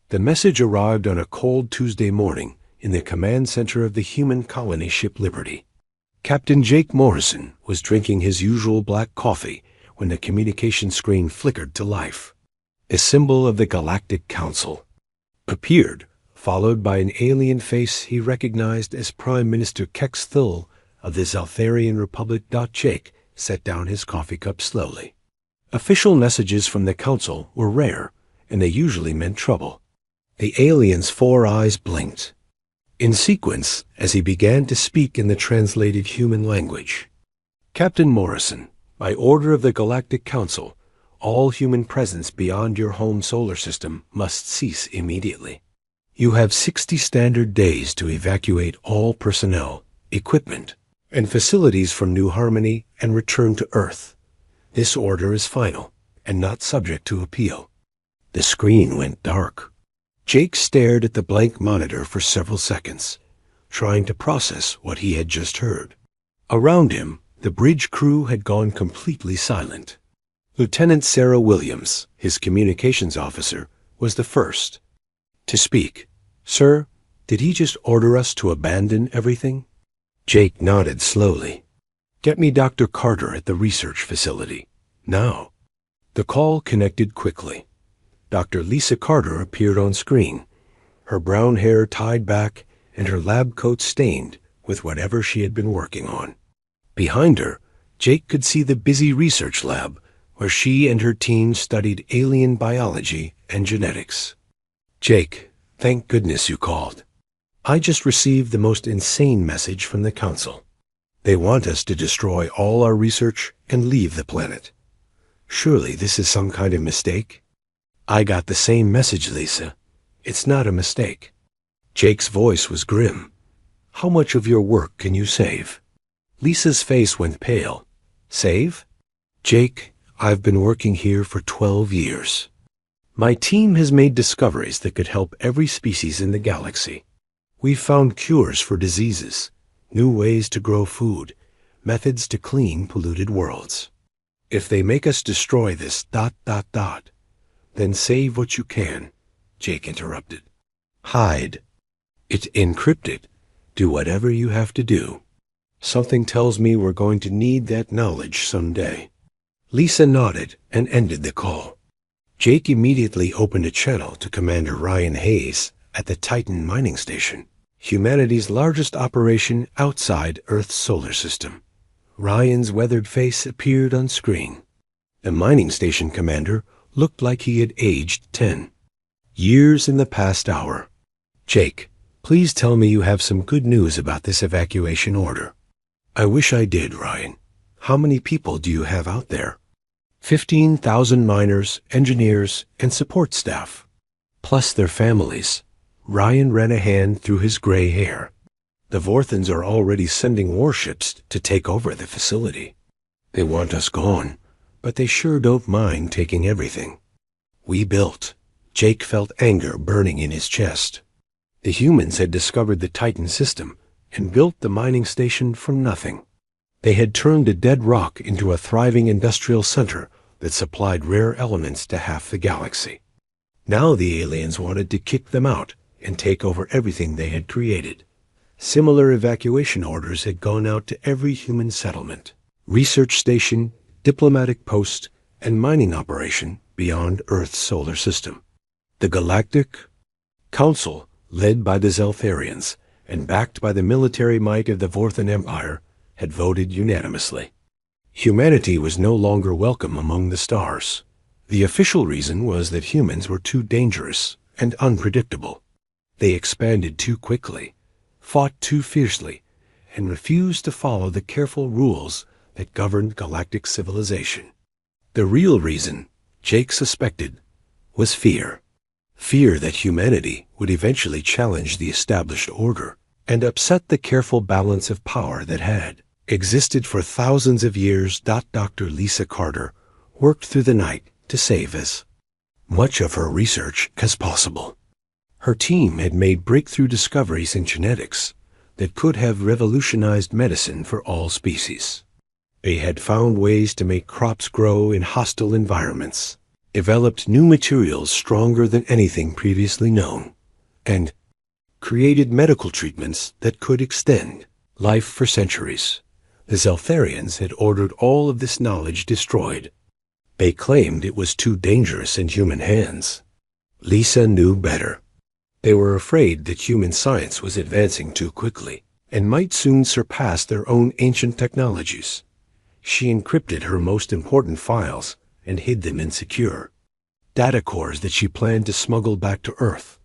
The message arrived on a cold Tuesday morning in the command center of the human colony ship Liberty. Captain Jake Morrison was drinking his usual black coffee when the communication screen flickered to life. A symbol of the Galactic Council appeared, followed by an alien face he recognized as Prime Minister Kex Thul of the Zaltharian Republic. Jake set down his coffee cup slowly. Official messages from the Council were rare, and they usually meant trouble. The alien's 4 eyes blinked in sequence as he began to speak in the translated human language. Captain Morrison, by order of the Galactic Council, all human presence beyond your home solar system must cease immediately. You have 60 standard days to evacuate all personnel, equipment, and facilities from New Harmony and return to Earth. This order is final and not subject to appeal. The screen went dark. Jake stared at the blank monitor for several seconds, trying to process what he had just heard. Around him, the bridge crew had gone completely silent. Lieutenant Sarah Williams, his communications officer, was the first to speak. "Sir, did he just order us to abandon everything?" Jake nodded slowly. "Get me Dr. Carter at the research facility. Now." The call connected quickly. Dr. Lisa Carter appeared on screen, her brown hair tied back and her lab coat stained with whatever she had been working on. Behind her, Jake could see the busy research lab where she and her team studied alien biology and genetics. "Jake, thank goodness you called. I just received the most insane message from the Council. They want us to destroy all our research and leave the planet. Surely this is some kind of mistake?" "I got the same message, Lisa. It's not a mistake." Jake's voice was grim. "How much of your work can you save?" Lisa's face went pale. "Save?" "Jake, I've been working here for 12 years. My team has made discoveries that could help every species in the galaxy. We've found cures for diseases, new ways to grow food, methods to clean polluted worlds. If they make us destroy this ... then save what you can," Jake interrupted. "Hide. It's encrypted. Do whatever you have to do. Something tells me we're going to need that knowledge someday." Lisa nodded and ended the call. Jake immediately opened a channel to Commander Ryan Hayes at the Titan mining station, humanity's largest operation outside Earth's solar system. Ryan's weathered face appeared on screen. The mining station commander looked like he had aged 10 years in the past hour. "Jake, please tell me you have some good news about this evacuation order." "I wish I did, Ryan. How many people do you have out there?" 15,000 miners, engineers, and support staff, plus their families." Ryan ran a hand through his gray hair. "The Vorthans are already sending warships to take over the facility. They want us gone, but they sure don't mind taking everything we built." Jake felt anger burning in his chest. The humans had discovered the Titan system and built the mining station from nothing. They had turned a dead rock into a thriving industrial center that supplied rare elements to half the galaxy. Now the aliens wanted to kick them out and take over everything they had created. Similar evacuation orders had gone out to every human settlement, research station, diplomatic post, and mining operation beyond Earth's solar system. The Galactic Council, led by the Zaltharians and backed by the military might of the Vorthan Empire, had voted unanimously. Humanity was no longer welcome among the stars. The official reason was that humans were too dangerous and unpredictable. They expanded too quickly, fought too fiercely, and refused to follow the careful rules that governed galactic civilization. The real reason, Jake suspected, was fear. Fear that humanity would eventually challenge the established order and upset the careful balance of power that had existed for thousands of years. Dr. Lisa Carter worked through the night to save as much of her research as possible. Her team had made breakthrough discoveries in genetics that could have revolutionized medicine for all species. They had found ways to make crops grow in hostile environments, developed new materials stronger than anything previously known, and created medical treatments that could extend life for centuries. The Zeltharians had ordered all of this knowledge destroyed. They claimed it was too dangerous in human hands. Lisa knew better. They were afraid that human science was advancing too quickly and might soon surpass their own ancient technologies. She encrypted her most important files and hid them in secure data cores that she planned to smuggle back to Earth.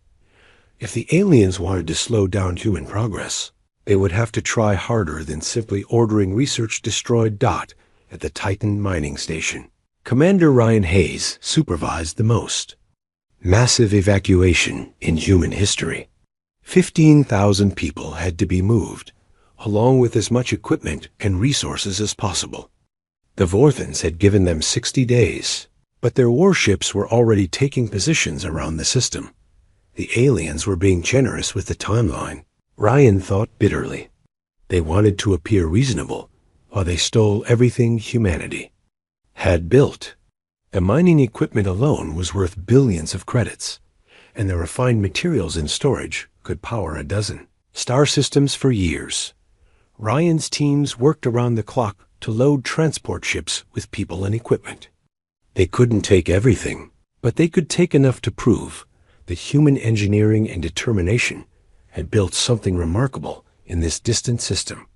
If the aliens wanted to slow down human progress, they would have to try harder than simply ordering research destroyed. At the Titan mining station, Commander Ryan Hayes supervised the most massive evacuation in human history. 15,000 people had to be moved, along with as much equipment and resources as possible. The Vorthans had given them 60 days, but their warships were already taking positions around the system. The aliens were being generous with the timeline. Ryan thought bitterly. They wanted to appear reasonable, while they stole everything humanity had built. The mining equipment alone was worth billions of credits, and the refined materials in storage could power a dozen star systems for years. Ryan's teams worked around the clock to load transport ships with people and equipment. They couldn't take everything, but they could take enough to prove that human engineering and determination had built something remarkable in this distant system.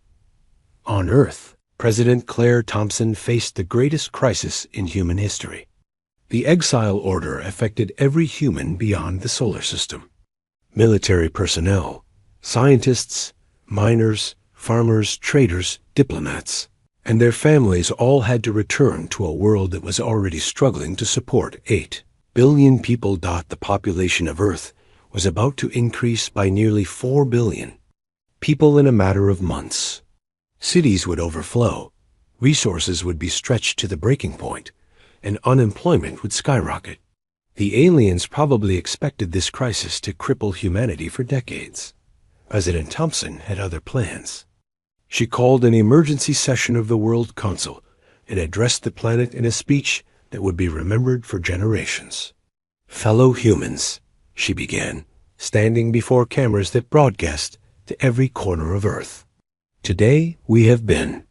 On Earth, President Claire Thompson faced the greatest crisis in human history. The exile order affected every human beyond the solar system. Military personnel, scientists, miners, farmers, traders, diplomats, and their families all had to return to a world that was already struggling to support 8 billion people. The population of Earth was about to increase by nearly 4 billion people in a matter of months. Cities would overflow, resources would be stretched to the breaking point, and unemployment would skyrocket. The aliens probably expected this crisis to cripple humanity for decades. President Thompson had other plans. She called an emergency session of the World Council and addressed the planet in a speech that would be remembered for generations. "Fellow humans," she began, standing before cameras that broadcast to every corner of Earth. "Today we have been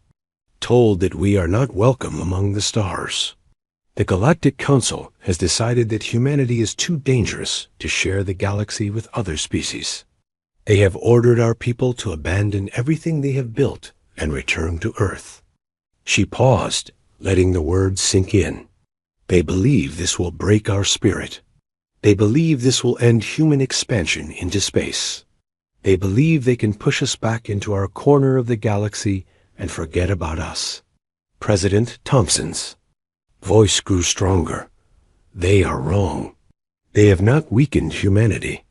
told that we are not welcome among the stars. The Galactic Council has decided that humanity is too dangerous to share the galaxy with other species. They have ordered our people to abandon everything they have built and return to Earth." She paused, letting the words sink in. "They believe this will break our spirit. They believe this will end human expansion into space. They believe they can push us back into our corner of the galaxy and forget about us." President Thompson's voice grew stronger. "They are wrong. They have not weakened humanity.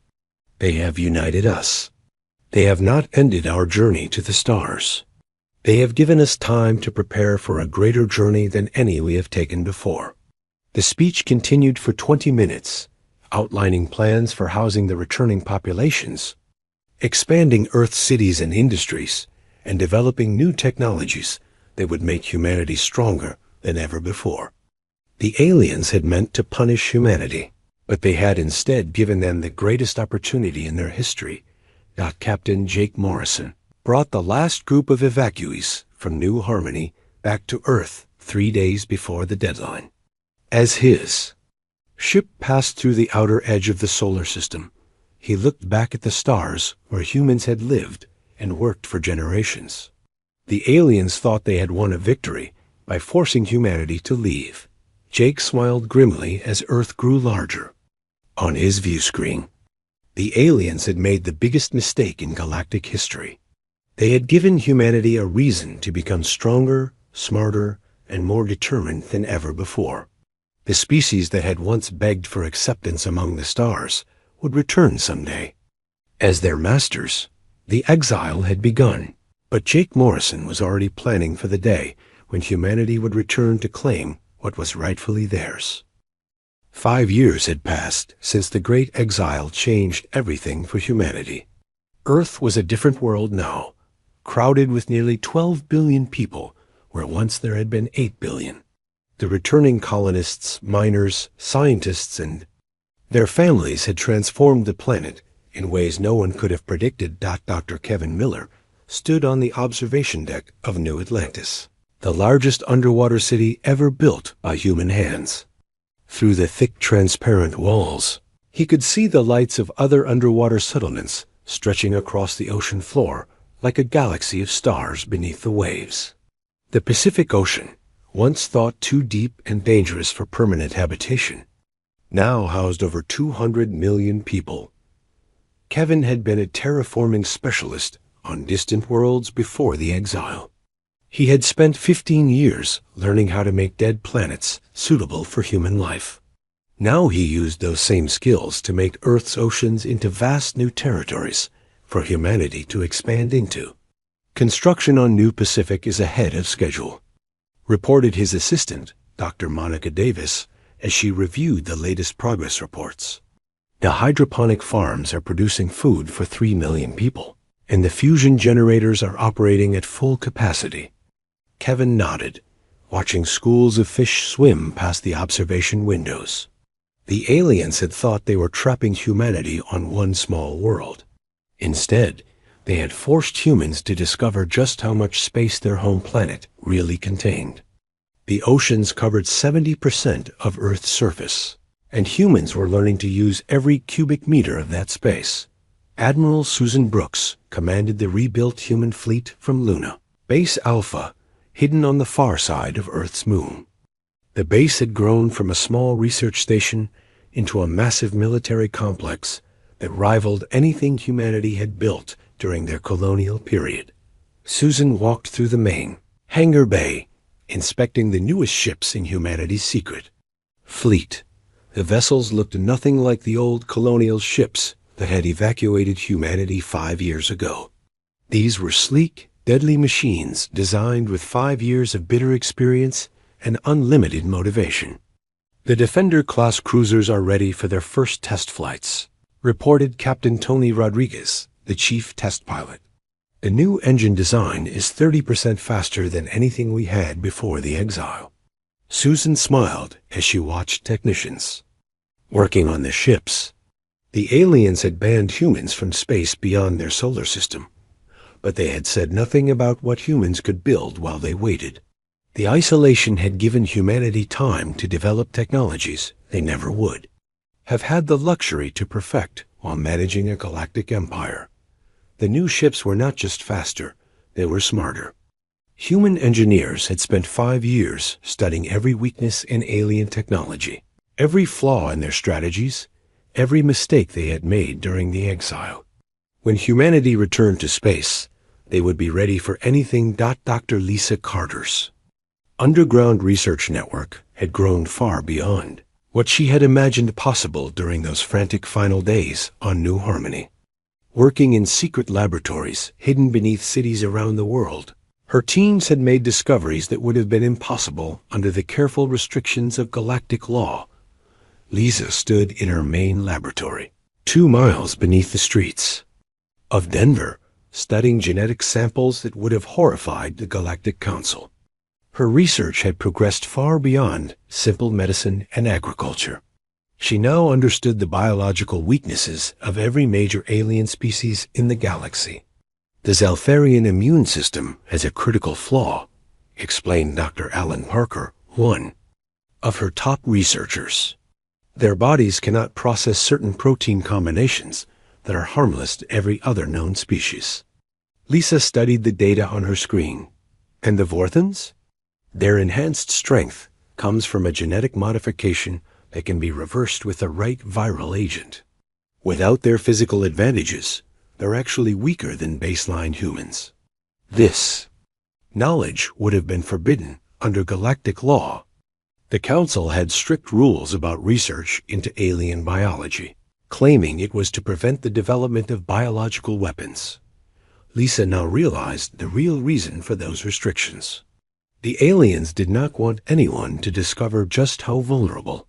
They have united us. They have not ended our journey to the stars. They have given us time to prepare for a greater journey than any we have taken before." The speech continued for 20 minutes, outlining plans for housing the returning populations, expanding Earth's cities and industries, and developing new technologies that would make humanity stronger than ever before. The aliens had meant to punish humanity, but they had instead given them the greatest opportunity in their history. Captain Jake Morrison brought the last group of evacuees from New Harmony back to Earth 3 days before the deadline. As his ship passed through the outer edge of the solar system, he looked back at the stars where humans had lived and worked for generations. The aliens thought they had won a victory by forcing humanity to leave. Jake smiled grimly as Earth grew larger. On his view screen, the aliens had made the biggest mistake in galactic history. They had given humanity a reason to become stronger, smarter, and more determined than ever before. The species that had once begged for acceptance among the stars would return someday. As their masters, the exile had begun, but Jake Morrison was already planning for the day when humanity would return to claim what was rightfully theirs. 5 years had passed since the Great Exile changed everything for humanity. Earth was a different world now, crowded with nearly 12 billion people where once there had been 8 billion. The returning colonists, miners, scientists, and their families had transformed the planet in ways no one could have predicted. Dr. Kevin Miller stood on the observation deck of New Atlantis, the largest underwater city ever built by human hands. Through the thick, transparent walls, he could see the lights of other underwater settlements stretching across the ocean floor like a galaxy of stars beneath the waves. The Pacific Ocean, once thought too deep and dangerous for permanent habitation, now housed over 200 million people. Kevin had been a terraforming specialist on distant worlds before the exile. He had spent 15 years learning how to make dead planets suitable for human life. Now he used those same skills to make Earth's oceans into vast new territories for humanity to expand into. Construction on New Pacific is ahead of schedule, reported his assistant, Dr. Monica Davis, as she reviewed the latest progress reports. The hydroponic farms are producing food for 3 million people, and the fusion generators are operating at full capacity. Kevin nodded, watching schools of fish swim past the observation windows. The aliens had thought they were trapping humanity on one small world. Instead, they had forced humans to discover just how much space their home planet really contained. The oceans covered 70% of Earth's surface, and humans were learning to use every cubic meter of that space. Admiral Susan Brooks commanded the rebuilt human fleet from Luna, Base Alpha, hidden on the far side of Earth's moon. The base had grown from a small research station into a massive military complex that rivaled anything humanity had built during their colonial period. Susan walked through the main hangar bay, inspecting the newest ships in humanity's secret fleet. The vessels looked nothing like the old colonial ships that had evacuated humanity 5 years ago. These were sleek, deadly machines designed with 5 years of bitter experience and unlimited motivation. The Defender-class cruisers are ready for their first test flights, reported Captain Tony Rodriguez, the chief test pilot. The new engine design is 30% faster than anything we had before the exile. Susan smiled as she watched technicians working on the ships. The aliens had banned humans from space beyond their solar system, but they had said nothing about what humans could build while they waited. The isolation had given humanity time to develop technologies they never would have had the luxury to perfect while managing a galactic empire. The new ships were not just faster, they were smarter. Human engineers had spent 5 years studying every weakness in alien technology, every flaw in their strategies, every mistake they had made during the exile. When humanity returned to space, they would be ready for anything. Dr. Lisa Carter's underground research network had grown far beyond what she had imagined possible during those frantic final days on New Harmony. Working in secret laboratories hidden beneath cities around the world, her teams had made discoveries that would have been impossible under the careful restrictions of galactic law. Lisa stood in her main laboratory, 2 miles beneath the streets of Denver, studying genetic samples that would have horrified the Galactic Council. Her research had progressed far beyond simple medicine and agriculture. She now understood the biological weaknesses of every major alien species in the galaxy. The Zaltharian immune system has a critical flaw, explained Dr. Alan Parker, one of her top researchers. Their bodies cannot process certain protein combinations that are harmless to every other known species. Lisa studied the data on her screen. And the Vorthans? Their enhanced strength comes from a genetic modification that can be reversed with the right viral agent. Without their physical advantages, they're actually weaker than baseline humans. This knowledge would have been forbidden under galactic law. The Council had strict rules about research into alien biology, claiming it was to prevent the development of biological weapons. Lisa now realized the real reason for those restrictions. The aliens did not want anyone to discover just how vulnerable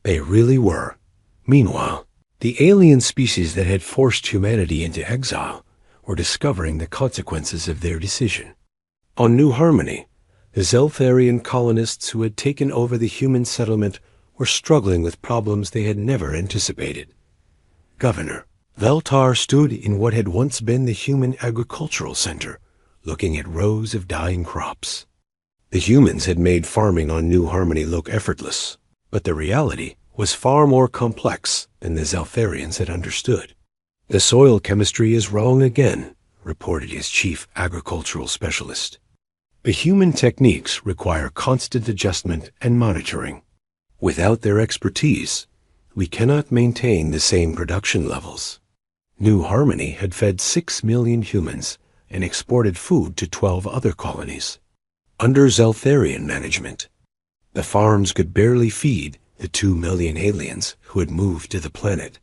they really were. Meanwhile, the alien species that had forced humanity into exile were discovering the consequences of their decision. On New Harmony, The Zeltharian colonists who had taken over the human settlement were struggling with problems they had never anticipated. Governor Veltar stood in what had once been the human agricultural center, looking at rows of dying crops. The humans had made farming on New Harmony look effortless, but the reality was far more complex than the Zeltharians had understood. "The soil chemistry is wrong again," reported his chief agricultural specialist. "The human techniques require constant adjustment and monitoring. Without their expertise, we cannot maintain the same production levels." New Harmony had fed 6 million humans and exported food to 12 other colonies. Under Zeltharian management, the farms could barely feed the 2 million aliens who had moved to the planet.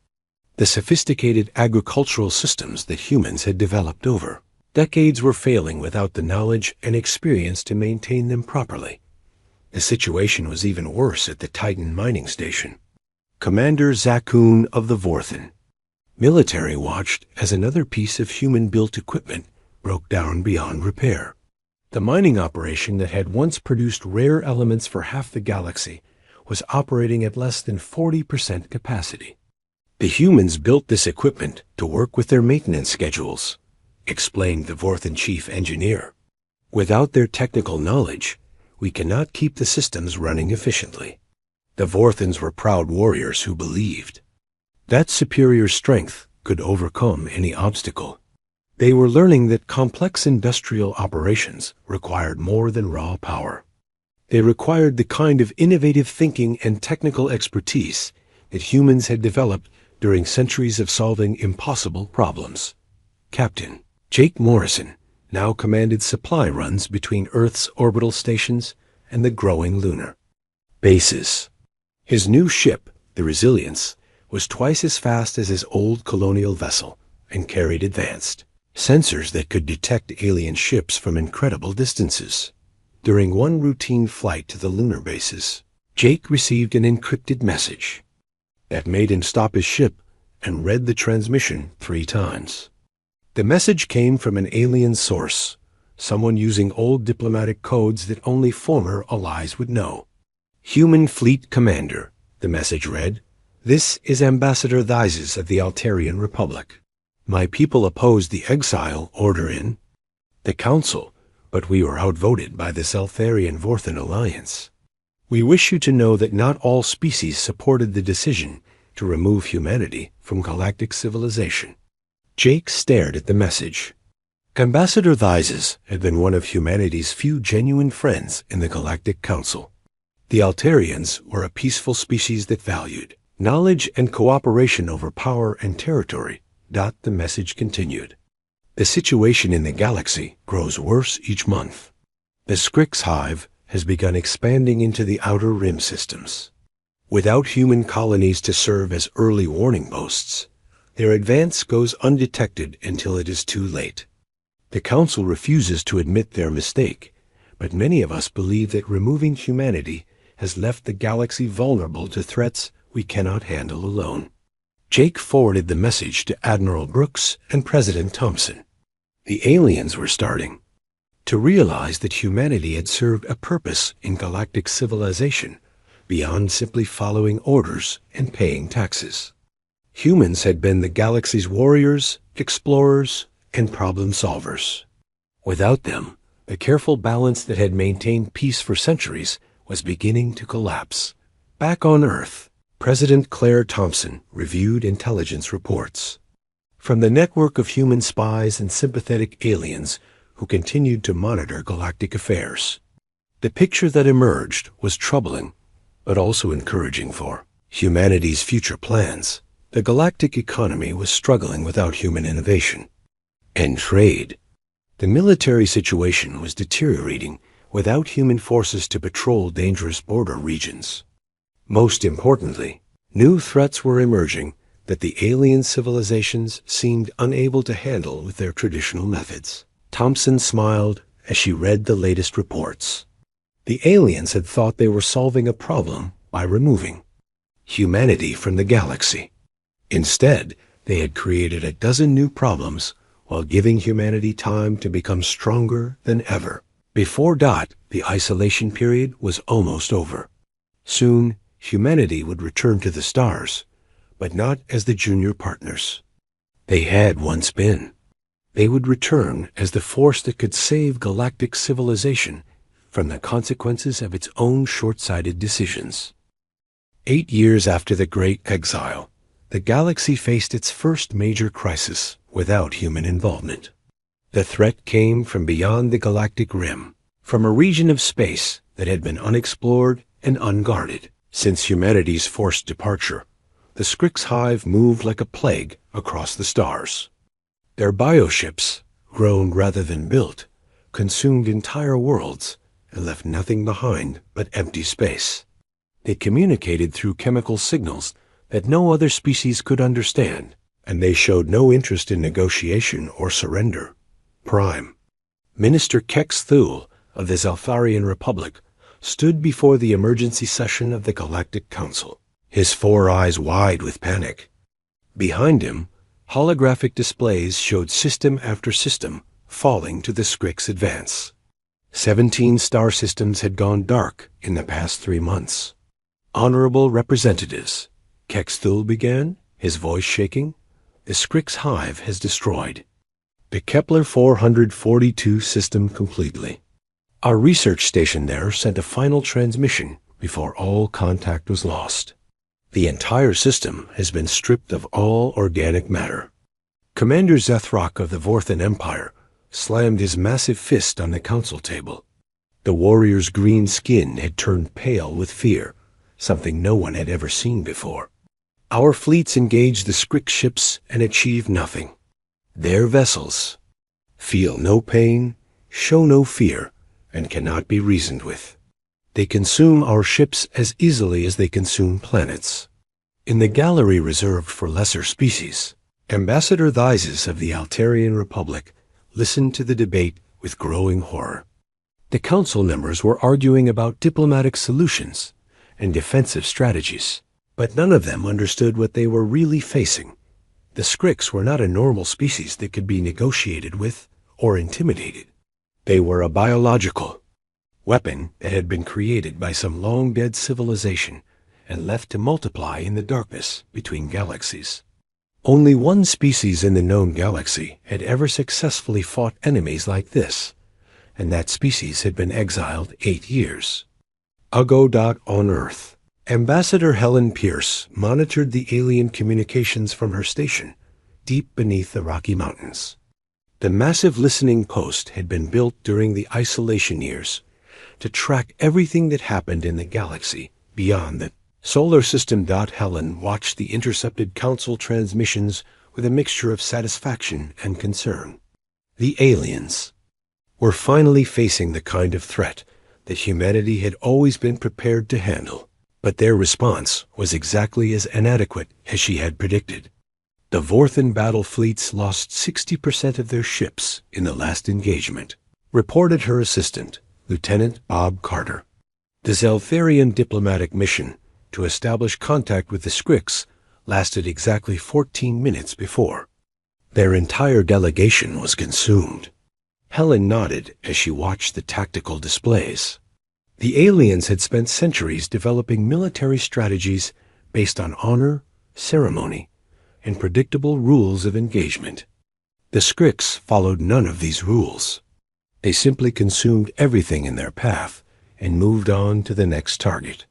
The sophisticated agricultural systems that humans had developed over decades were failing without the knowledge and experience to maintain them properly. The situation was even worse at the Titan mining station. Commander Zakun of the Vorthen military watched as another piece of human-built equipment broke down beyond repair. The mining operation that had once produced rare elements for half the galaxy was operating at less than 40% capacity. "The humans built this equipment to work with their maintenance schedules," explained the Vorthen chief engineer. "Without their technical knowledge, we cannot keep the systems running efficiently." The Vorthens were proud warriors who believed that superior strength could overcome any obstacle. They were learning that complex industrial operations required more than raw power. They required the kind of innovative thinking and technical expertise that humans had developed during centuries of solving impossible problems. Captain Jake Morrison now commanded supply runs between Earth's orbital stations and the growing lunar bases. His new ship, the Resilience, was twice as fast as his old colonial vessel and carried advanced sensors that could detect alien ships from incredible distances. During one routine flight to the lunar bases, Jake received an encrypted message that made him stop his ship and read the transmission 3 times. The message came from an alien source, someone using old diplomatic codes that only former allies would know. "Human Fleet Commander," the message read, "this is Ambassador Theises of the Altarian Republic. My people opposed the exile order in the Council, but we were outvoted by the Zeltharian Vorthen Alliance. We wish you to know that not all species supported the decision to remove humanity from galactic civilization." Jake stared at the message. Ambassador Theises had been one of humanity's few genuine friends in the Galactic Council. The Altarians were a peaceful species that valued knowledge and cooperation over power and territory. The message continued. "The situation in the galaxy grows worse each month. The Scrix hive has begun expanding into the outer rim systems. Without human colonies to serve as early warning posts, their advance goes undetected until it is too late. The Council refuses to admit their mistake, but many of us believe that removing humanity has left the galaxy vulnerable to threats we cannot handle alone." Jake forwarded the message to Admiral Brooks and President Thompson. The aliens were starting to realize that humanity had served a purpose in galactic civilization beyond simply following orders and paying taxes. Humans had been the galaxy's warriors, explorers, and problem solvers. Without them, the careful balance that had maintained peace for centuries was beginning to collapse. Back on Earth, President Claire Thompson reviewed intelligence reports from the network of human spies and sympathetic aliens who continued to monitor galactic affairs. The picture that emerged was troubling, but also encouraging for humanity's future plans. The galactic economy was struggling without human innovation and trade. The military situation was deteriorating without human forces to patrol dangerous border regions. Most importantly, new threats were emerging that the alien civilizations seemed unable to handle with their traditional methods. Thompson smiled as she read the latest reports. The aliens had thought they were solving a problem by removing humanity from the galaxy. Instead, they had created a dozen new problems while giving humanity time to become stronger than ever. Before the The isolation period was almost over. Soon, humanity would return to the stars, but not as the junior partners they had once been. They would return as the force that could save galactic civilization from the consequences of its own short-sighted decisions. 8 years after the Great Exile, the galaxy faced its first major crisis without human involvement. The threat came from beyond the galactic rim, from a region of space that had been unexplored and unguarded. Since humanity's forced departure, the Scrix hive moved like a plague across the stars. Their bioships, grown rather than built, consumed entire worlds and left nothing behind but empty space. They communicated through chemical signals that no other species could understand, and they showed no interest in negotiation or surrender. Prime Minister Kex Thule of the Zaltharian Republic stood before the emergency session of the Galactic Council, his 4 eyes wide with panic. Behind him, holographic displays showed system after system falling to the Scrix advance. 17 star systems had gone dark in the past 3 months. Honorable representatives, Kex Thule began, his voice shaking, the Scrix hive has destroyed the Kepler 442 system completely. Our research station there sent a final transmission before all contact was lost. The entire system has been stripped of all organic matter. Commander Zethrock of the Vorthan Empire slammed his massive fist on the council table. The warrior's green skin had turned pale with fear, something no one had ever seen before. Our fleets engaged the Scrix ships and achieved nothing. Their vessels feel no pain, show no fear, and cannot be reasoned with. They consume our ships as easily as they consume planets. In the gallery reserved for lesser species, Ambassador Thyses of the Altarian Republic listened to the debate with growing horror. The council members were arguing about diplomatic solutions and defensive strategies, but none of them understood what they were really facing. The Scrix were not a normal species that could be negotiated with or intimidated. They were a biological weapon that had been created by some long-dead civilization and left to multiply in the darkness between galaxies. Only one species in the known galaxy had ever successfully fought enemies like this, and that species had been exiled 8 years ago. On Earth, Ambassador Helen Pierce monitored the alien communications from her station deep beneath the Rocky Mountains. The massive listening post had been built during the isolation years to track everything that happened in the galaxy beyond the solar system. Helen watched the intercepted council transmissions with a mixture of satisfaction and concern. The aliens were finally facing the kind of threat that humanity had always been prepared to handle, but their response was exactly as inadequate as she had predicted. The Vorthan battle fleets lost 60% of their ships in the last engagement, reported her assistant, Lieutenant Bob Carter. The Zaltharian diplomatic mission to establish contact with the Scrix lasted exactly 14 minutes before. Their entire delegation was consumed. Helen nodded as she watched the tactical displays. The aliens had spent centuries developing military strategies based on honor, ceremony, and predictable rules of engagement. The Scrix followed none of these rules. They simply consumed everything in their path and moved on to the next target.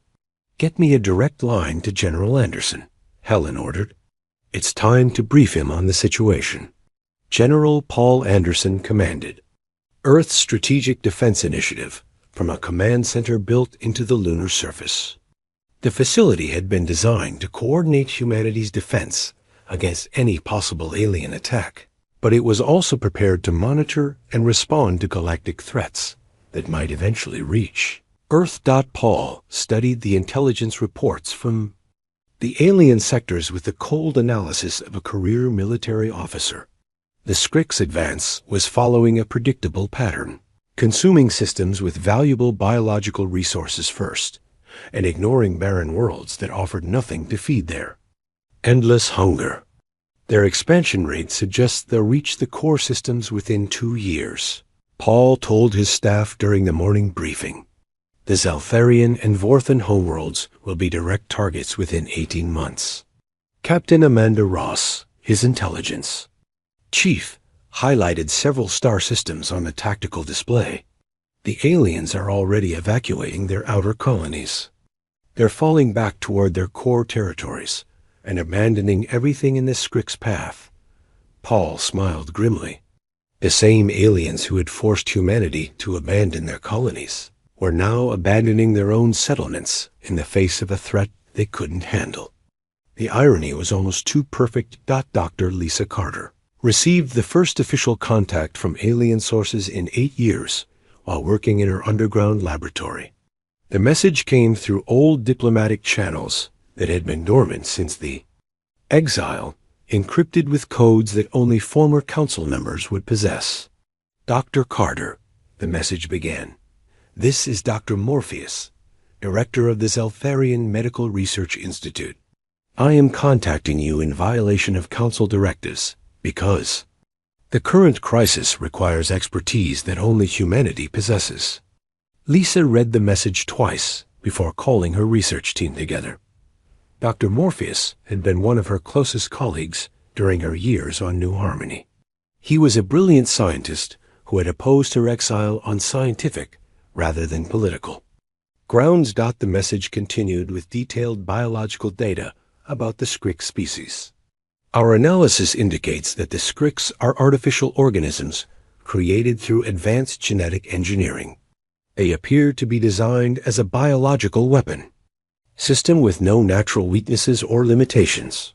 "Get me a direct line to General Anderson," Helen ordered. "It's time to brief him on the situation." General Paul Anderson commanded Earth's Strategic Defense Initiative from a command center built into the lunar surface. The facility had been designed to coordinate humanity's defense against any possible alien attack, but it was also prepared to monitor and respond to galactic threats that might eventually reach Earth. Paul studied the intelligence reports from the alien sectors with the cold analysis of a career military officer. The Scrix advance was following a predictable pattern, consuming systems with valuable biological resources first, and ignoring barren worlds that offered nothing to feed their endless hunger. Their expansion rate suggests they'll reach the core systems within 2 years. Paul told his staff during the morning briefing. The Zaltharian and Vorthan homeworlds will be direct targets within 18 months. Captain Amanda Ross, his intelligence chief, highlighted several star systems on the tactical display. The aliens are already evacuating their outer colonies. They're falling back toward their core territories and abandoning everything in the Scrix path. Paul smiled grimly. The same aliens who had forced humanity to abandon their colonies were now abandoning their own settlements in the face of a threat they couldn't handle. The irony was almost too perfect. Dr. Lisa Carter received the first official contact from alien sources in 8 years while working in her underground laboratory. The message came through old diplomatic channels that had been dormant since the exile, encrypted with codes that only former council members would possess. Dr. Carter, the message began. This is Dr. Morpheus, director of the Zaltharian Medical Research Institute. I am contacting you in violation of council directives because the current crisis requires expertise that only humanity possesses. Lisa read the message twice before calling her research team together. Dr. Morpheus had been one of her closest colleagues during her years on New Harmony. He was a brilliant scientist who had opposed her exile on scientific rather than political grounds. The message continued with detailed biological data about the Scrix species. Our analysis indicates that the Scrix are artificial organisms created through advanced genetic engineering. They appear to be designed as a biological weapon system with no natural weaknesses or limitations.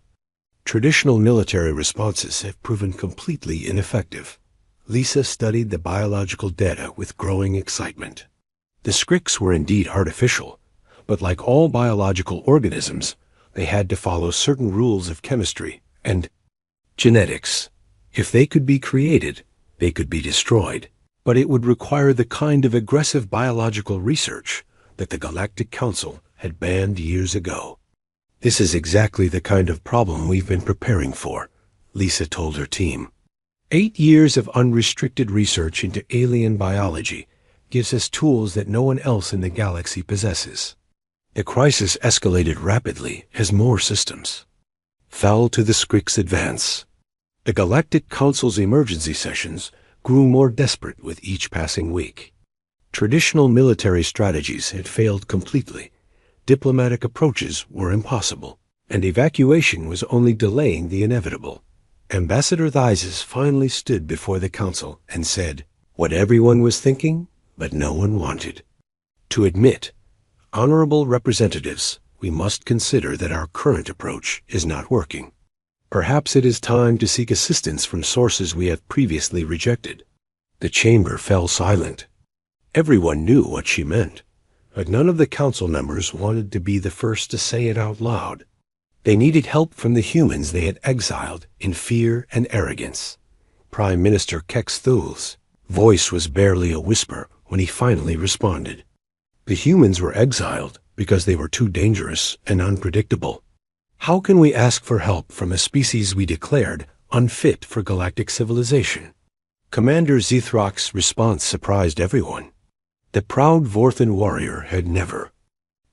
Traditional military responses have proven completely ineffective. Lisa studied the biological data with growing excitement. The Scrix were indeed artificial, but like all biological organisms, they had to follow certain rules of chemistry and genetics. If they could be created, they could be destroyed, but it would require the kind of aggressive biological research that the Galactic Council had banned years ago. This is exactly the kind of problem we've been preparing for, Lisa told her team. 8 years of unrestricted research into alien biology gives us tools that no one else in the galaxy possesses. The crisis escalated rapidly as more systems fell to the Scrix advance. The Galactic Council's emergency sessions grew more desperate with each passing week. Traditional military strategies had failed completely. Diplomatic approaches were impossible, and evacuation was only delaying the inevitable. Ambassador Theises finally stood before the council and said what everyone was thinking, but no one wanted to admit. Honorable representatives, we must consider that our current approach is not working. Perhaps it is time to seek assistance from sources we have previously rejected. The chamber fell silent. Everyone knew what she meant, but none of the council members wanted to be the first to say it out loud. They needed help from the humans they had exiled in fear and arrogance. Prime Minister Kex Thul's voice was barely a whisper when he finally responded. The humans were exiled because they were too dangerous and unpredictable. How can we ask for help from a species we declared unfit for galactic civilization? Commander Zithrock's response surprised everyone. The proud Vorthan warrior had never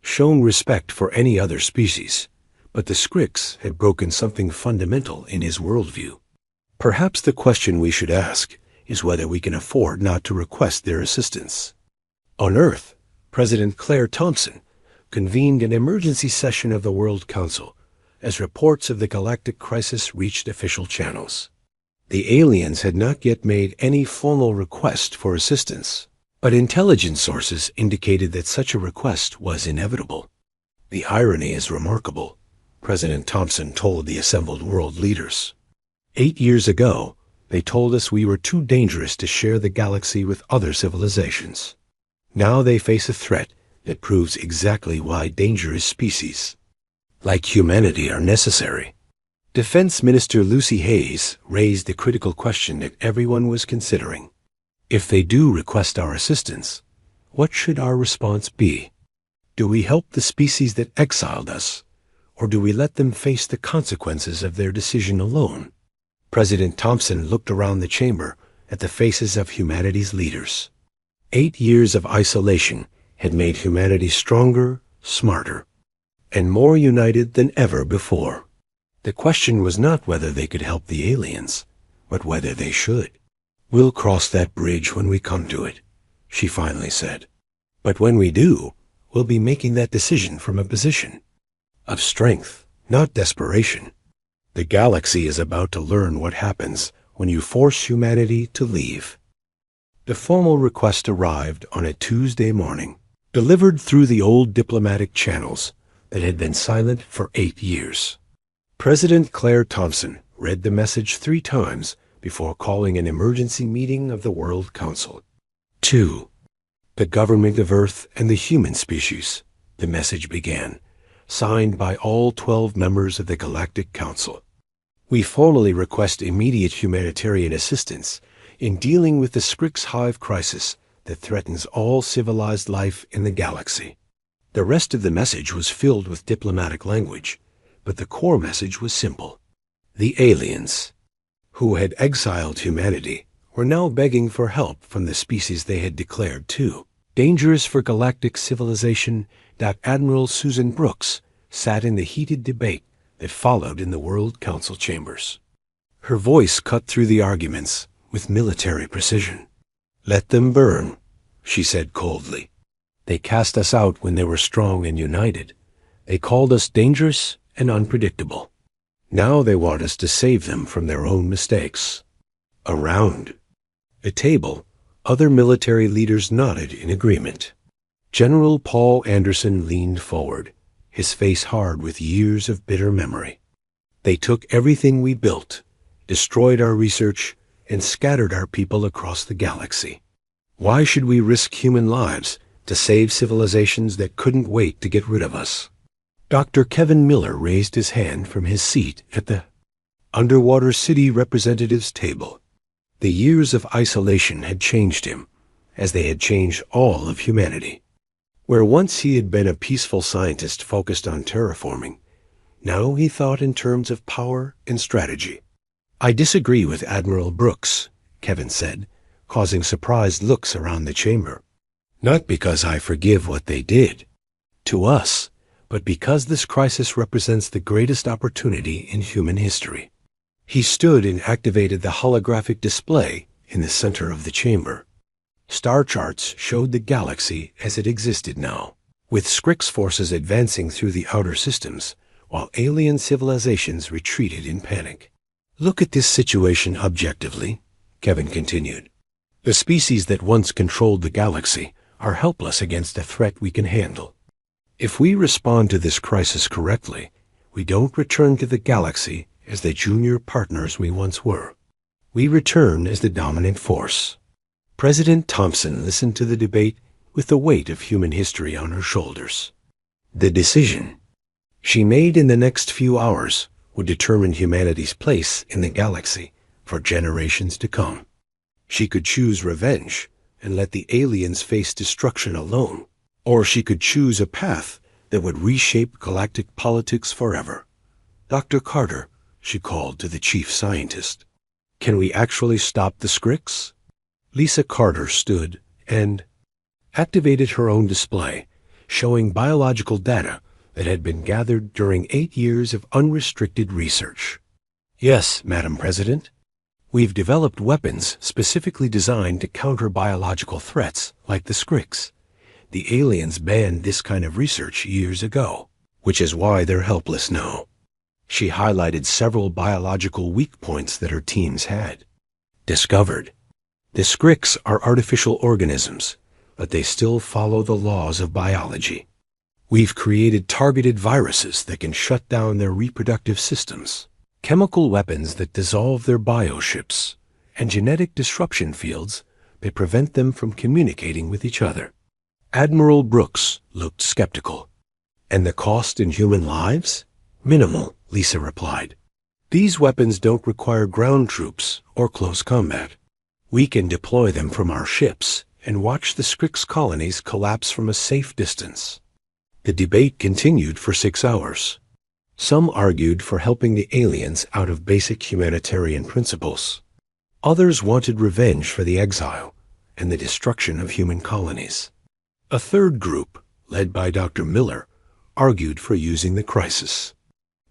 shown respect for any other species, but the Scrix had broken something fundamental in his worldview. Perhaps the question we should ask is whether we can afford not to request their assistance. On Earth, President Claire Thompson convened an emergency session of the World Council as reports of the galactic crisis reached official channels. The aliens had not yet made any formal request for assistance, but intelligence sources indicated that such a request was inevitable. The irony is remarkable, President Thompson told the assembled world leaders. 8 years ago, they told us we were too dangerous to share the galaxy with other civilizations. Now they face a threat that proves exactly why dangerous species like humanity are necessary. Defense Minister Lucy Hayes raised the critical question that everyone was considering. If they do request our assistance, what should our response be? Do we help the species that exiled us, or do we let them face the consequences of their decision alone? President Thompson looked around the chamber at the faces of humanity's leaders. 8 years of isolation had made humanity stronger, smarter, and more united than ever before. The question was not whether they could help the aliens, but whether they should. "We'll cross that bridge when we come to it," she finally said. "But when we do, we'll be making that decision from a position of strength, not desperation. The galaxy is about to learn what happens when you force humanity to leave." The formal request arrived on a Tuesday morning, delivered through the old diplomatic channels that had been silent for 8 years. President Claire Thompson read the message 3 times before calling an emergency meeting of the World Council. "To the government of Earth and the human species," the message began, signed by all 12 members of the Galactic Council. "We formally request immediate humanitarian assistance in dealing with the Scrix Hive crisis that threatens all civilized life in the galaxy." The rest of the message was filled with diplomatic language, but the core message was simple. The aliens, who had exiled humanity, were now begging for help from the species they had declared too dangerous for galactic civilization. Admiral Susan Brooks sat in the heated debate that followed in the World Council chambers. Her voice cut through the arguments with military precision. "Let them burn," she said coldly. "They cast us out when they were strong and united. They called us dangerous and unpredictable. Now they want us to save them from their own mistakes." Around a table, other military leaders nodded in agreement. General Paul Anderson leaned forward, his face hard with years of bitter memory. "They took everything we built, destroyed our research, and scattered our people across the galaxy. Why should we risk human lives to save civilizations that couldn't wait to get rid of us?" Dr. Kevin Miller raised his hand from his seat at the Underwater City Representatives table. The years of isolation had changed him, as they had changed all of humanity. Where once he had been a peaceful scientist focused on terraforming, now he thought in terms of power and strategy. "I disagree with Admiral Brooks," Kevin said, causing surprised looks around the chamber. "Not because I forgive what they did to us, but because this crisis represents the greatest opportunity in human history." He stood and activated the holographic display in the center of the chamber. Star charts showed the galaxy as it existed now, with Scrix forces advancing through the outer systems, while alien civilizations retreated in panic. "Look at this situation objectively," Kevin continued. "The species that once controlled the galaxy are helpless against a threat we can handle. If we respond to this crisis correctly, we don't return to the galaxy as the junior partners we once were. We return as the dominant force." President Thompson listened to the debate with the weight of human history on her shoulders. The decision she made in the next few hours would determine humanity's place in the galaxy for generations to come. She could choose revenge and let the aliens face destruction alone, or she could choose a path that would reshape galactic politics forever. "Dr. Carter," she called to the chief scientist, "can we actually stop the Scrix?" Lisa Carter stood and activated her own display, showing biological data that had been gathered during 8 years of unrestricted research. "Yes, Madam President. We've developed weapons specifically designed to counter biological threats like the Scrix. The aliens banned this kind of research years ago, which is why they're helpless now." She highlighted several biological weak points that her teams had discovered. The Scrix are artificial organisms, but they still follow the laws of biology. We've created targeted viruses that can shut down their reproductive systems, chemical weapons that dissolve their bioships, and genetic disruption fields that prevent them from communicating with each other. Admiral Brooks looked skeptical. "And the cost in human lives?" "Minimal," Lisa replied. "These weapons don't require ground troops or close combat. We can deploy them from our ships and watch the Scrix colonies collapse from a safe distance." The debate continued for 6 hours. Some argued for helping the aliens out of basic humanitarian principles. Others wanted revenge for the exile and the destruction of human colonies. A third group, led by Dr. Miller, argued for using the crisis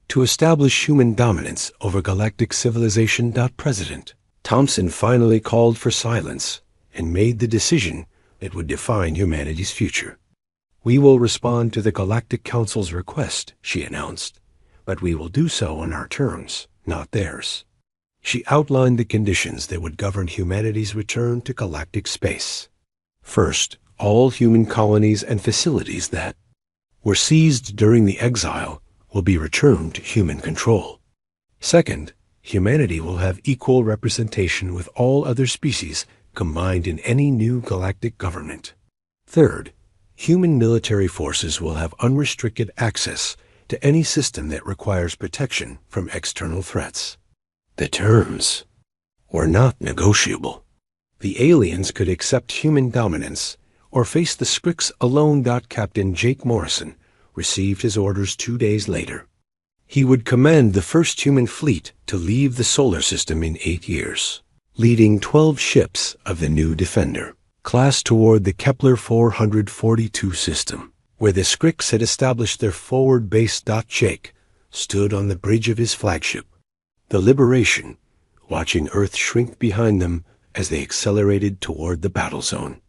to establish human dominance over galactic civilization. President Thompson finally called for silence and made the decision that would define humanity's future. "We will respond to the Galactic Council's request," she announced, "but we will do so on our terms, not theirs." She outlined the conditions that would govern humanity's return to galactic space. First, all human colonies and facilities that were seized during the exile will be returned to human control. Second, humanity will have equal representation with all other species combined in any new galactic government. Third, human military forces will have unrestricted access to any system that requires protection from external threats. The terms were not negotiable. The aliens could accept human dominance or face the Scrix alone. Captain Jake Morrison received his orders 2 days later. He would command the first human fleet to leave the solar system in 8 years, leading 12 ships of the new Defender class toward the Kepler 442 system, where the Scrix had established their forward base. Jake stood on the bridge of his flagship, the Liberation, watching Earth shrink behind them as they accelerated toward the battle zone.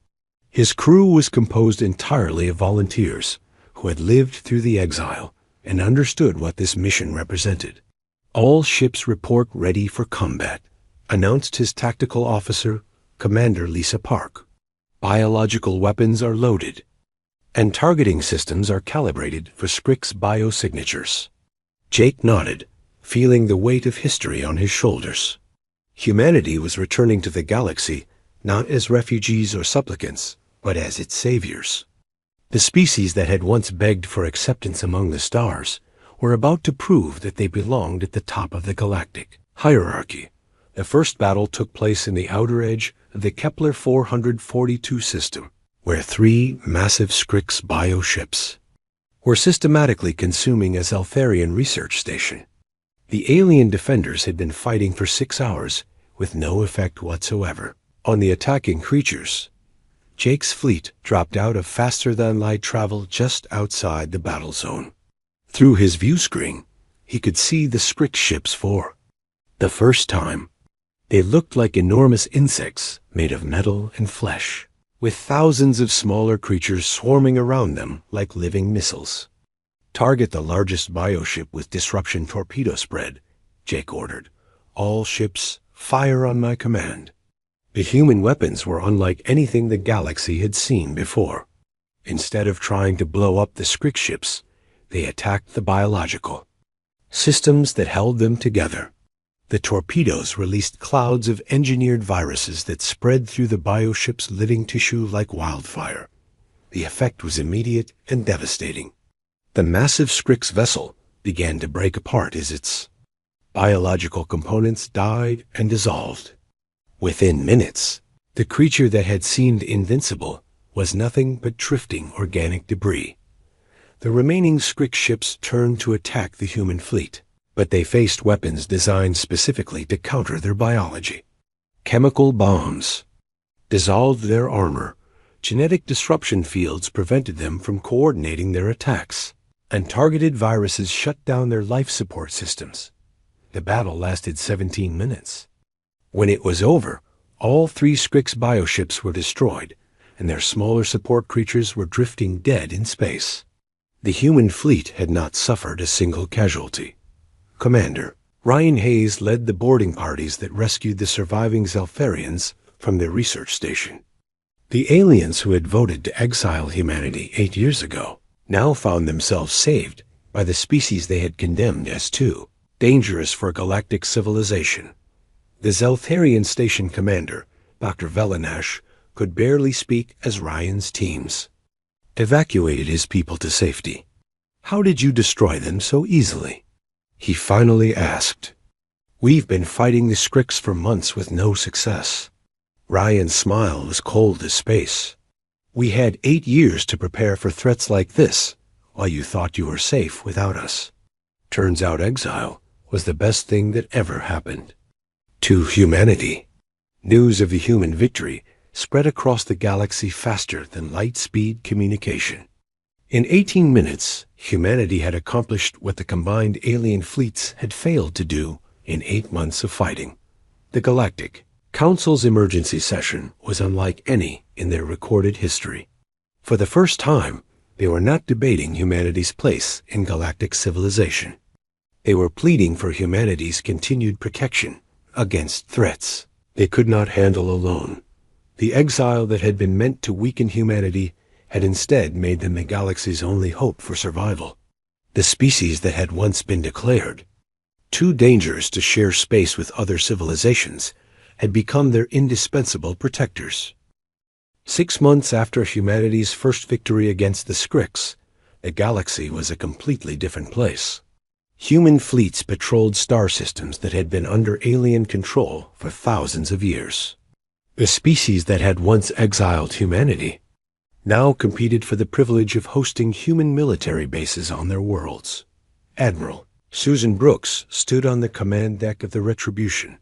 His crew was composed entirely of volunteers who had lived through the exile and understood what this mission represented. "All ships report ready for combat," announced his tactical officer, Commander Lisa Park. "Biological weapons are loaded, and targeting systems are calibrated for Scrix biosignatures." Jake nodded, feeling the weight of history on his shoulders. Humanity was returning to the galaxy not as refugees or supplicants, but as its saviors. The species that had once begged for acceptance among the stars were about to prove that they belonged at the top of the galactic hierarchy. The first battle took place in the outer edge of the Kepler 442 system, where 3 massive Scrix bioships were systematically consuming a Zeltharian research station. The alien defenders had been fighting for 6 hours with no effect whatsoever on the attacking creatures. Jake's fleet dropped out of faster-than-light travel just outside the battle zone. Through his view screen, he could see the Scrix ships for the first time. They looked like enormous insects made of metal and flesh, with thousands of smaller creatures swarming around them like living missiles. "Target the largest bioship with disruption torpedo spread," Jake ordered. "All ships, fire on my command." The human weapons were unlike anything the galaxy had seen before. Instead of trying to blow up the Scrix ships, they attacked the biological systems that held them together. The torpedoes released clouds of engineered viruses that spread through the bioship's living tissue like wildfire. The effect was immediate and devastating. The massive Scrix vessel began to break apart as its biological components died and dissolved. Within minutes, the creature that had seemed invincible was nothing but drifting organic debris. The remaining Scrix ships turned to attack the human fleet, but they faced weapons designed specifically to counter their biology. Chemical bombs dissolved their armor. Genetic disruption fields prevented them from coordinating their attacks, and targeted viruses shut down their life support systems. The battle lasted 17 minutes. When it was over, all 3 Scrix bioships were destroyed, and their smaller support creatures were drifting dead in space. The human fleet had not suffered a single casualty. Commander Ryan Hayes led the boarding parties that rescued the surviving Zeltharians from their research station. The aliens who had voted to exile humanity 8 years ago now found themselves saved by the species they had condemned as too dangerous for galactic civilization. The Zeltharian station commander, Dr. Velanash, could barely speak as Ryan's teams evacuated his people to safety. "How did you destroy them so easily?" he finally asked. "We've been fighting the Scrix for months with no success." Ryan's smile was cold as space. "We had 8 years to prepare for threats like this, while you thought you were safe without us. Turns out exile was the best thing that ever happened to humanity." News of the human victory spread across the galaxy faster than light-speed communication. In 18 minutes, humanity had accomplished what the combined alien fleets had failed to do in 8 months of fighting. The Galactic Council's emergency session was unlike any in their recorded history. For the first time, they were not debating humanity's place in galactic civilization. They were pleading for humanity's continued protection against threats they could not handle alone. The exile that had been meant to weaken humanity had instead made them the galaxy's only hope for survival. The species that had once been declared too dangerous to share space with other civilizations had become their indispensable protectors. 6 months after humanity's first victory against the Scrix, the galaxy was a completely different place. Human fleets patrolled star systems that had been under alien control for thousands of years. The species that had once exiled humanity now competed for the privilege of hosting human military bases on their worlds. Admiral Susan Brooks stood on the command deck of the Retribution,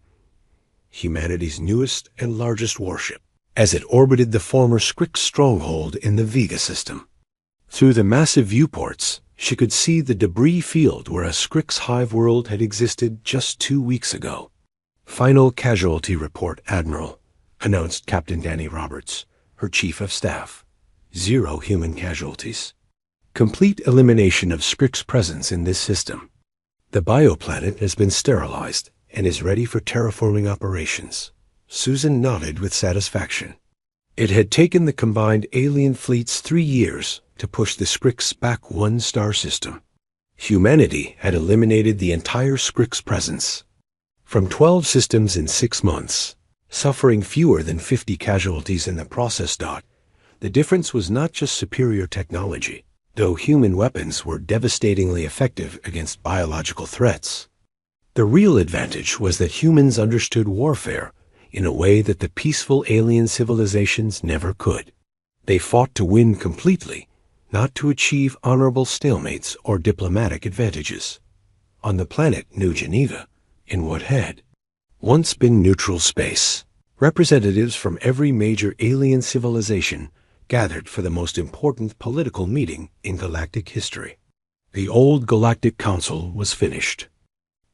humanity's newest and largest warship, as it orbited the former Scrix stronghold in the Vega system. Through the massive viewports, she could see the debris field where a Scrix hive world had existed just 2 weeks ago. "Final casualty report, Admiral," announced Captain Danny Roberts, her chief of staff. "0 human casualties. Complete elimination of Scrix presence in this system. The bioplanet has been sterilized and is ready for terraforming operations." Susan nodded with satisfaction. It had taken the combined alien fleets 3 years to push the Scrix back 1 star system. Humanity had eliminated the entire Scrix presence from 12 systems in 6 months, suffering fewer than 50 casualties in the process. The difference was not just superior technology, though human weapons were devastatingly effective against biological threats. The real advantage was that humans understood warfare in a way that the peaceful alien civilizations never could. They fought to win completely, not to achieve honorable stalemates or diplomatic advantages. On the planet New Geneva, in what had once been neutral space, representatives from every major alien civilization gathered for the most important political meeting in galactic history. The old Galactic Council was finished.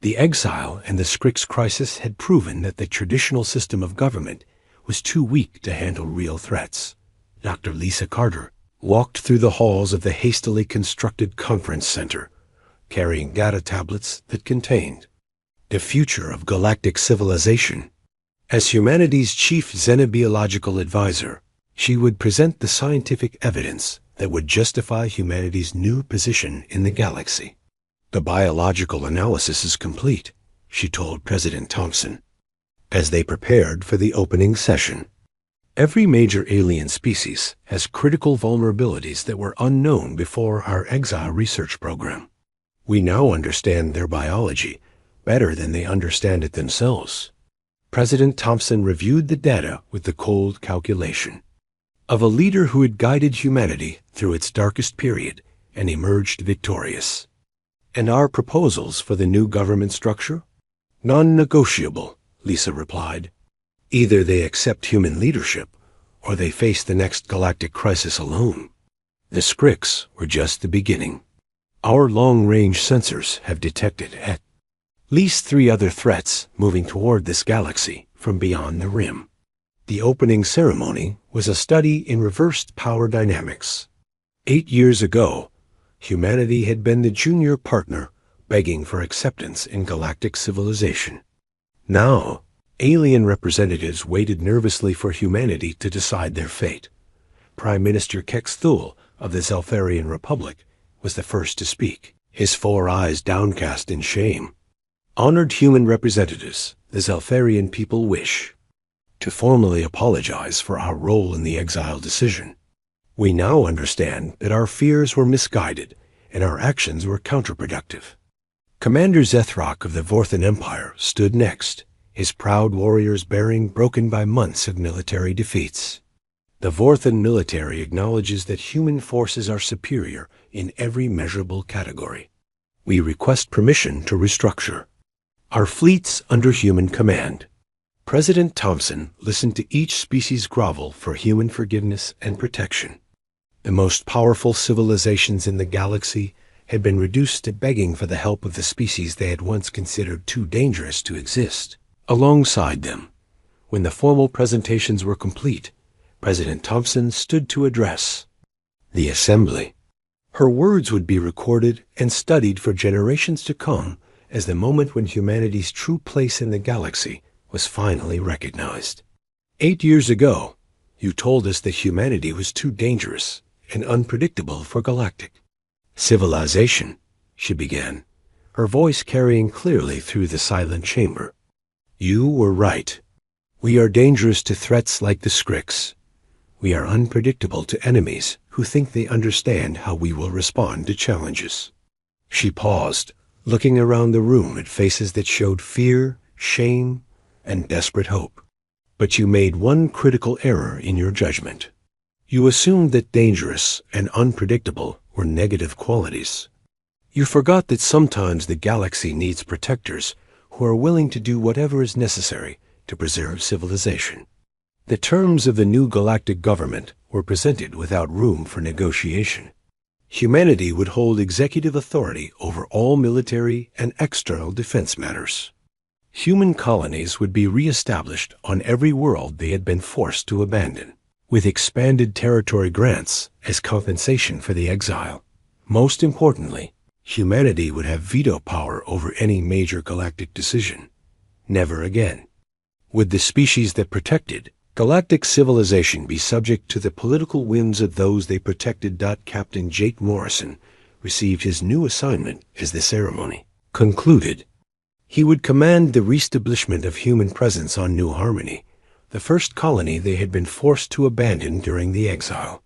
The exile and the Scrix crisis had proven that the traditional system of government was too weak to handle real threats. Dr. Lisa Carter walked through the halls of the hastily constructed conference center, carrying data tablets that contained the future of galactic civilization. As humanity's chief xenobiological advisor, she would present the scientific evidence that would justify humanity's new position in the galaxy. "The biological analysis is complete," she told President Thompson, as they prepared for the opening session. "Every major alien species has critical vulnerabilities that were unknown before our exile research program. We now understand their biology better than they understand it themselves." President Thompson reviewed the data with the cold calculation of a leader who had guided humanity through its darkest period and emerged victorious. "And our proposals for the new government structure? Non-negotiable," Lisa replied. "Either they accept human leadership, or they face the next galactic crisis alone. The Scrix were just the beginning. Our long-range sensors have detected at least 3 other threats moving toward this galaxy from beyond the rim." The opening ceremony was a study in reversed power dynamics. 8 years ago, humanity had been the junior partner begging for acceptance in galactic civilization. Now, alien representatives waited nervously for humanity to decide their fate. Prime Minister Kex Thul of the Zelfarian Republic was the first to speak, his 4 eyes downcast in shame. "Honored human representatives, the Zelfarian people wish to formally apologize for our role in the exile decision. We now understand that our fears were misguided and our actions were counterproductive." Commander Zethrock of the Vorthan Empire stood next, his proud warriors bearing broken by months of military defeats. "The Vorthan military acknowledges that human forces are superior in every measurable category. We request permission to restructure our fleets under human command. President Thompson listened to each species grovel for human forgiveness and protection. The most powerful civilizations in the galaxy had been reduced to begging for the help of the species they had once considered too dangerous to exist. Alongside them, when the formal presentations were complete, President Thompson stood to address the assembly. Her words would be recorded and studied for generations to come as the moment when humanity's true place in the galaxy was finally recognized. 8 years ago, you told us that humanity was too dangerous and unpredictable for galactic civilization, she began, her voice carrying clearly through the silent chamber. You were right. We are dangerous to threats like the Scrix. We are unpredictable to enemies who think they understand how we will respond to challenges. She paused, looking around the room at faces that showed fear, shame, and desperate hope. But you made one critical error in your judgment. You assumed that dangerous and unpredictable were negative qualities. You forgot that sometimes the galaxy needs protectors who are willing to do whatever is necessary to preserve civilization. The terms of the new galactic government were presented without room for negotiation. Humanity would hold executive authority over all military and external defense matters. Human colonies would be re-established on every world they had been forced to abandon, with expanded territory grants as compensation for the exile. Most importantly, humanity would have veto power over any major galactic decision. Never again would the species that protected galactic civilization be subject to the political whims of those they protected. Captain Jake Morrison received his new assignment as the ceremony concluded. He would command the reestablishment of human presence on New Harmony, the first colony they had been forced to abandon during the exile.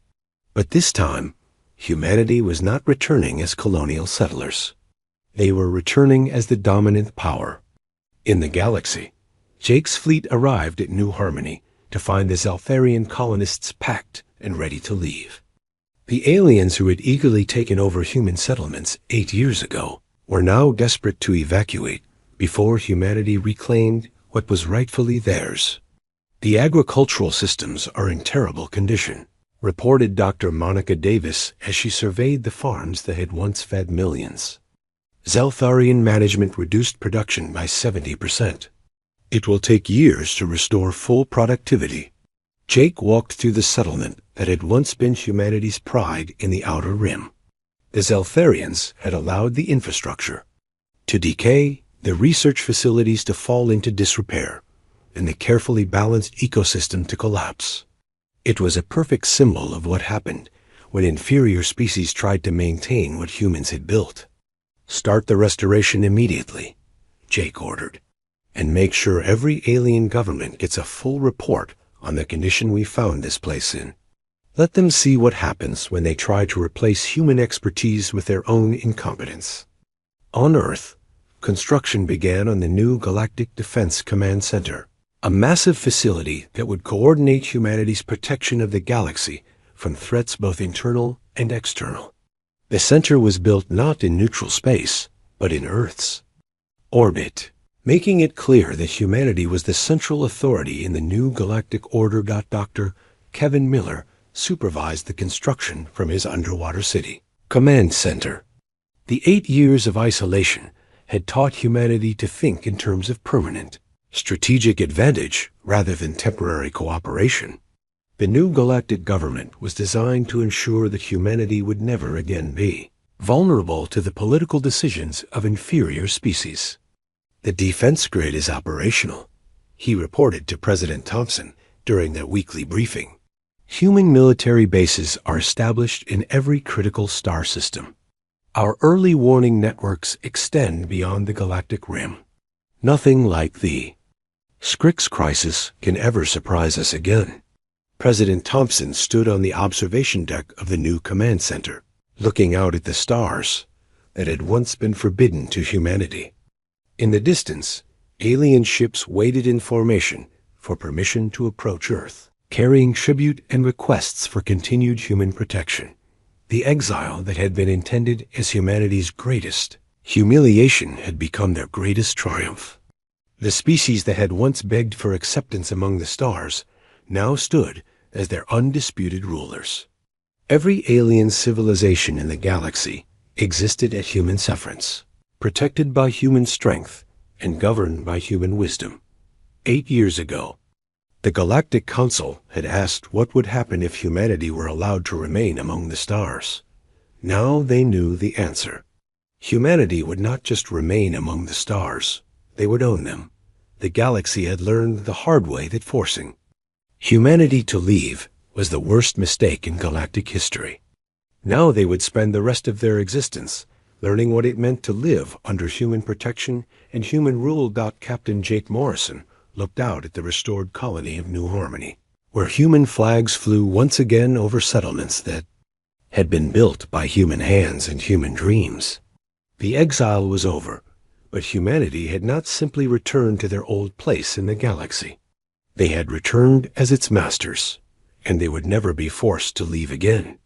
But this time, humanity was not returning as colonial settlers. They were returning as the dominant power. In the galaxy, Jake's fleet arrived at New Harmony to find the Zaltharian colonists packed and ready to leave. The aliens who had eagerly taken over human settlements 8 years ago were now desperate to evacuate before humanity reclaimed what was rightfully theirs. The agricultural systems are in terrible condition, reported Dr. Monica Davis as she surveyed the farms that had once fed millions. Zaltharian management reduced production by 70%. It will take years to restore full productivity. Jake walked through the settlement that had once been humanity's pride in the Outer Rim. The Zaltharians had allowed the infrastructure to decay, the research facilities to fall into disrepair, and the carefully balanced ecosystem to collapse. It was a perfect symbol of what happened when inferior species tried to maintain what humans had built. Start the restoration immediately, Jake ordered, and make sure every alien government gets a full report on the condition we found this place in. Let them see what happens when they try to replace human expertise with their own incompetence. On Earth, construction began on the new Galactic Defense Command Center, a massive facility that would coordinate humanity's protection of the galaxy from threats both internal and external. The center was built not in neutral space, but in Earth's orbit, making it clear that humanity was the central authority in the new galactic order. Dr. Kevin Miller supervised the construction from his underwater city command center. The 8 years of isolation had taught humanity to think in terms of permanent, strategic advantage rather than temporary cooperation. The new galactic government was designed to ensure that humanity would never again be vulnerable to the political decisions of inferior species. The defense grid is operational, he reported to President Thompson during their weekly briefing. Human military bases are established in every critical star system. Our early warning networks extend beyond the galactic rim. Nothing like the Scrix crisis can ever surprise us again. President Thompson stood on the observation deck of the new command center, looking out at the stars that had once been forbidden to humanity. In the distance, alien ships waited in formation for permission to approach Earth, carrying tribute and requests for continued human protection. The exile that had been intended as humanity's greatest humiliation had become their greatest triumph. The species that had once begged for acceptance among the stars now stood as their undisputed rulers. Every alien civilization in the galaxy existed at human sufferance, protected by human strength and governed by human wisdom. 8 years ago, the Galactic Council had asked what would happen if humanity were allowed to remain among the stars. Now they knew the answer. Humanity would not just remain among the stars, they would own them. The galaxy had learned the hard way that forcing humanity to leave was the worst mistake in galactic history. Now they would spend the rest of their existence learning what it meant to live under human protection and human rule. Captain Jake Morrison looked out at the restored colony of New Harmony, where human flags flew once again over settlements that had been built by human hands and human dreams. The exile was over, but humanity had not simply returned to their old place in the galaxy. They had returned as its masters, and they would never be forced to leave again.